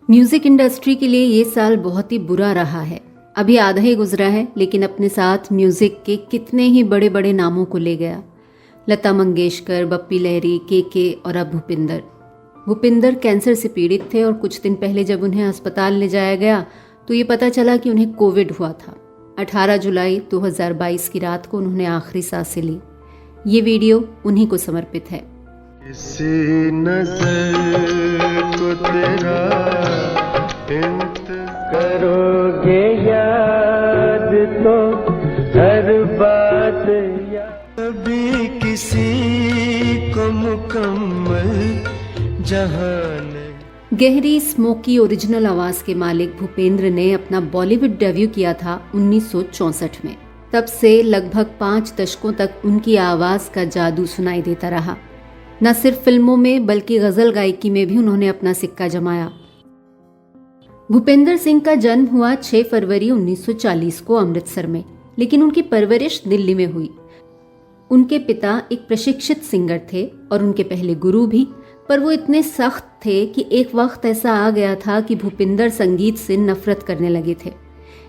Music industry के लिए ये साल बहुत ही बुरा रहा है। अभी आधा ही गुजरा है, लेकिन अपने साथ म्यूजिक के कितने ही बड़े बड़े नामों को ले गया। लता मंगेशकर, बप्पी लहरी, के और अब भूपिंदर। भूपिंदर कैंसर से पीड़ित थे और कुछ दिन पहले जब उन्हें अस्पताल ले जाया गया तो ये पता चला कि उन्हें कोविड हुआ था। 18 जुलाई 2022 की रात को उन्होंने आखिरी सांसें ली। ये वीडियो उन्हीं को समर्पित है। किसी नजर को तेरा करोगे याद तो हर बात कभी किसी को मुकम्मल जहान। गहरी स्मोकी ओरिजिनल आवाज के मालिक भूपेंद्र ने अपना बॉलीवुड डेब्यू किया था 1964 में। तब से लगभग 5 दशकों तक उनकी आवाज का जादू सुनाई देता रहा। न सिर्फ फिल्मों में बल्कि गजल गायकी में भी उन्होंने अपना सिक्का जमाया। भूपेंद्र सिंह का जन्म हुआ 6 फरवरी 1940 को अमृतसर में, लेकिन उनकी परवरिश दिल्ली में हुई। उनके पिता एक प्रशिक्षित सिंगर थे और उनके पहले गुरु भी, पर वो इतने सख्त थे कि एक वक्त ऐसा आ गया था कि भूपिंदर संगीत से नफरत करने लगे थे।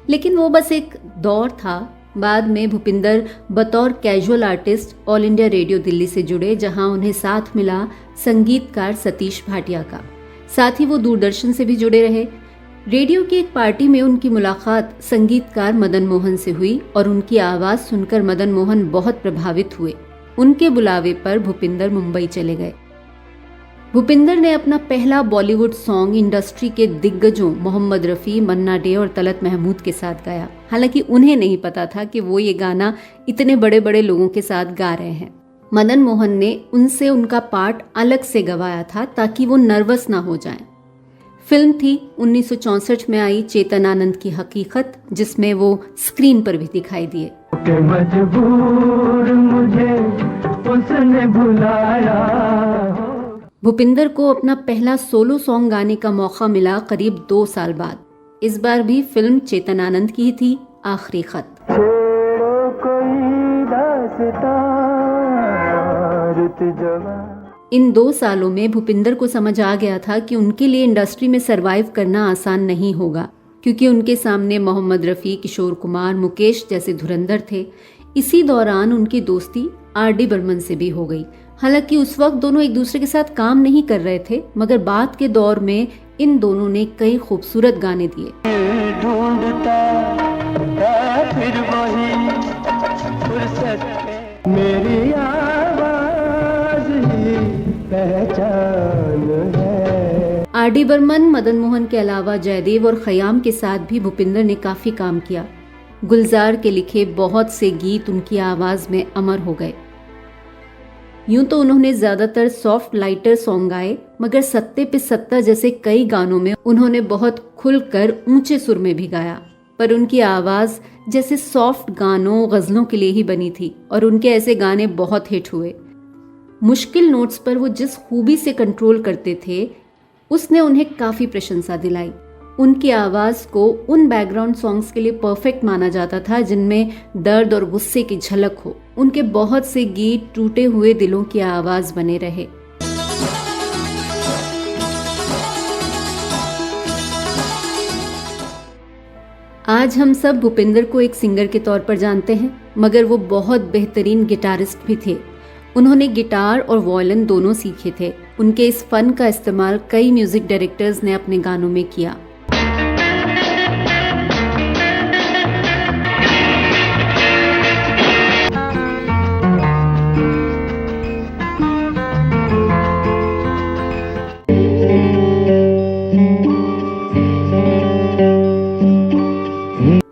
लेकिन वो बस एक दौर था। बाद में भूपिंदर बतौर casual artist all India radio Delhi से जुड़े, जहां उन्हें साथ मिला संगीतकार सतीश भाटिया का। साथ ही वो दूरदर्शन से भी जुड़े रहे। रेडियो की एक पार्टी में उनकी मुलाकात संगीतकार मदन मोहन से हुई और उनकी आवाज सुनकर मदन मोहन बहुत प्रभावित हुए। उनके बुलावे पर भूपिंदर मुंबई चले गए। भूपिंदर ने अपना पहला बॉलीवुड सॉन्ग इंडस्ट्री के दिग्गजों मोहम्मद रफ़ी, मन्ना डे और तलत महमूद के साथ गाया। हालांकि उन्हें नहीं पता था कि वो ये गाना इतने बड़े बड़े लोगों के साथ गा रहे हैं। मदन मोहन ने उनसे उनका पार्ट अलग से गवाया था ताकि वो नर्वस ना हो जाएं। फिल्म थी 1964 में आई चेतन आनंद की हकीकत, जिसमें वो स्क्रीन पर भी दिखाई दिए। मजबूर मुझे उसने भुलाया। भूपिंदर को अपना पहला सोलो सॉन्ग गाने का मौका मिला करीब 2 साल बाद। इस बार भी फिल्म चेतन आनंद की ही थी, आखिरी खत। इन 2 सालों में भूपिंदर को समझ आ गया था कि उनके लिए इंडस्ट्री में सरवाइव करना आसान नहीं होगा, क्योंकि उनके सामने मोहम्मद रफ़ी, किशोर कुमार, मुकेश जैसे धुरंधर थे। इसी दौरान उनकी दोस्ती आर.डी. बर्मन से भी हो गई। हालांकि उस वक्त दोनों एक दूसरे के साथ काम नहीं कर रहे थे, मगर बाद के दौर में इन दोनों ने कई खूबसूरत गाने दिए। फिर वही मेरी आवाज ही पहचान है। आर.डी. बर्मन, मदन मोहन के अलावा जयदेव और खयाम के साथ भी भूपिंदर ने काफी काम किया। गुलजार के लिखे बहुत से गीत उनकी आवाज में अमर हो गए। यूं तो उन्होंने ज्यादातर सॉफ्ट लाइटर सॉन्ग गाए, मगर सत्ते पे सत्ता जैसे कई गानों में उन्होंने बहुत खुलकर ऊंचे सुर में भी गाया। पर उनकी आवाज जैसे सॉफ्ट गानों, गजलों के लिए ही बनी थी और उनके ऐसे गाने बहुत हिट हुए। मुश्किल नोट्स पर वो जिस खूबी से कंट्रोल करते थे, उसने उन्हें काफी प्रशंसा दिलाई। उनकी आवाज को उन बैकग्राउंड सॉन्ग्स के लिए परफेक्ट माना जाता था जिनमें दर्द और गुस्से की झलक हो। उनके बहुत से गीत टूटे हुए दिलों की आवाज बने रहे। आज हम सब भूपिंदर को एक सिंगर के तौर पर जानते हैं, मगर वो बहुत बेहतरीन गिटारिस्ट भी थे। उन्होंने गिटार और वायलिन दोनों सीखे थे। उनके इस फन का इस्तेमाल कई म्यूजिक डायरेक्टर्स ने अपने गानों में किया।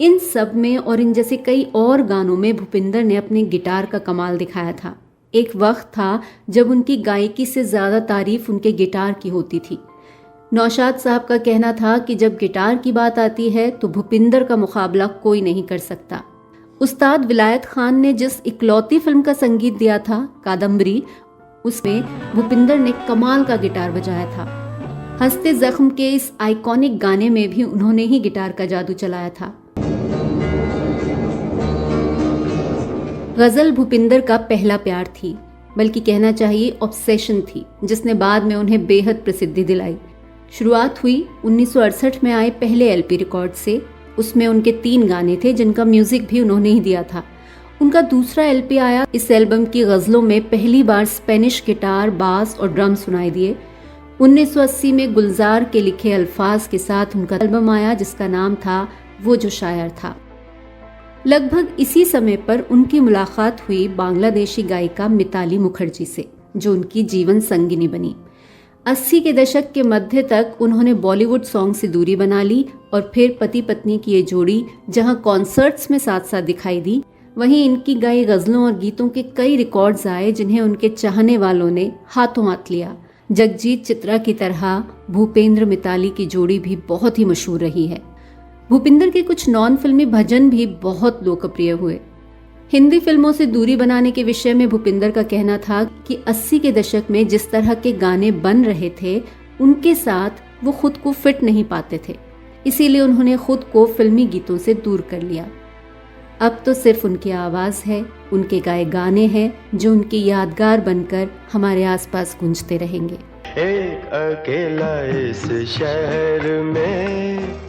इन सब में और इन जैसे कई और गानों में भूपिंदर ने अपने गिटार का कमाल दिखाया था। एक वक्त था जब उनकी गायकी से ज्यादा तारीफ उनके गिटार की होती थी। नौशाद साहब का कहना था कि जब गिटार की बात आती है तो भूपिंदर का मुकाबला कोई नहीं कर सकता। उस्ताद विलायत खान ने जिस इकलौती फिल्म का संगीत दिया था, कादम्बरी, उसमें भूपिंदर ने कमाल का गिटार बजाया था। हंसते जख्म के इस आइकॉनिक गाने में भी उन्होंने ही गिटार का जादू चलाया था। गजल भूपिंदर का पहला प्यार थी, बल्कि कहना चाहिए ऑब्सेशन थी, जिसने बाद में उन्हें बेहद प्रसिद्धि दिलाई। शुरुआत हुई 1968 में आए पहले एलपी रिकॉर्ड से। उसमें उनके 3 गाने थे जिनका म्यूजिक भी उन्होंने ही दिया था। उनका दूसरा एलपी आया। इस एल्बम की गजलों में पहली बार स्पेनिश गिटार, बास और ड्रम सुनाई दिए। 1980 में गुलजार के लिखे अल्फाज के साथ उनका एल्बम आया जिसका नाम था वो जो शायर था। लगभग इसी समय पर उनकी मुलाकात हुई बांग्लादेशी गायिका मिताली मुखर्जी से, जो उनकी जीवन संगिनी बनी। 80 के दशक के मध्य तक उन्होंने बॉलीवुड सॉन्ग से दूरी बना ली और फिर पति पत्नी की ये जोड़ी जहां कॉन्सर्ट्स में साथ साथ दिखाई दी, वहीं इनकी गाई गजलों और गीतों के कई रिकॉर्ड्स आए जिन्हें उनके चाहने वालों ने हाथों हाथ लिया। जगजीत चित्रा की तरह भूपेंद्र मिताली की जोड़ी भी बहुत ही मशहूर रही है। भूपिंदर के कुछ नॉन फिल्मी भजन भी बहुत लोकप्रिय हुए। हिंदी फिल्मों से दूरी बनाने के विषय में भूपिंदर का कहना था कि 80 के दशक में जिस तरह के गाने बन रहे थे उनके साथ वो खुद को फिट नहीं पाते थे, इसीलिए उन्होंने खुद को फिल्मी गीतों से दूर कर लिया। अब तो सिर्फ उनकी आवाज है, उनके गाए गाने हैं जो उनकी यादगार बनकर हमारे आसपास गूंजते रहेंगे। एक अकेला इस शहर में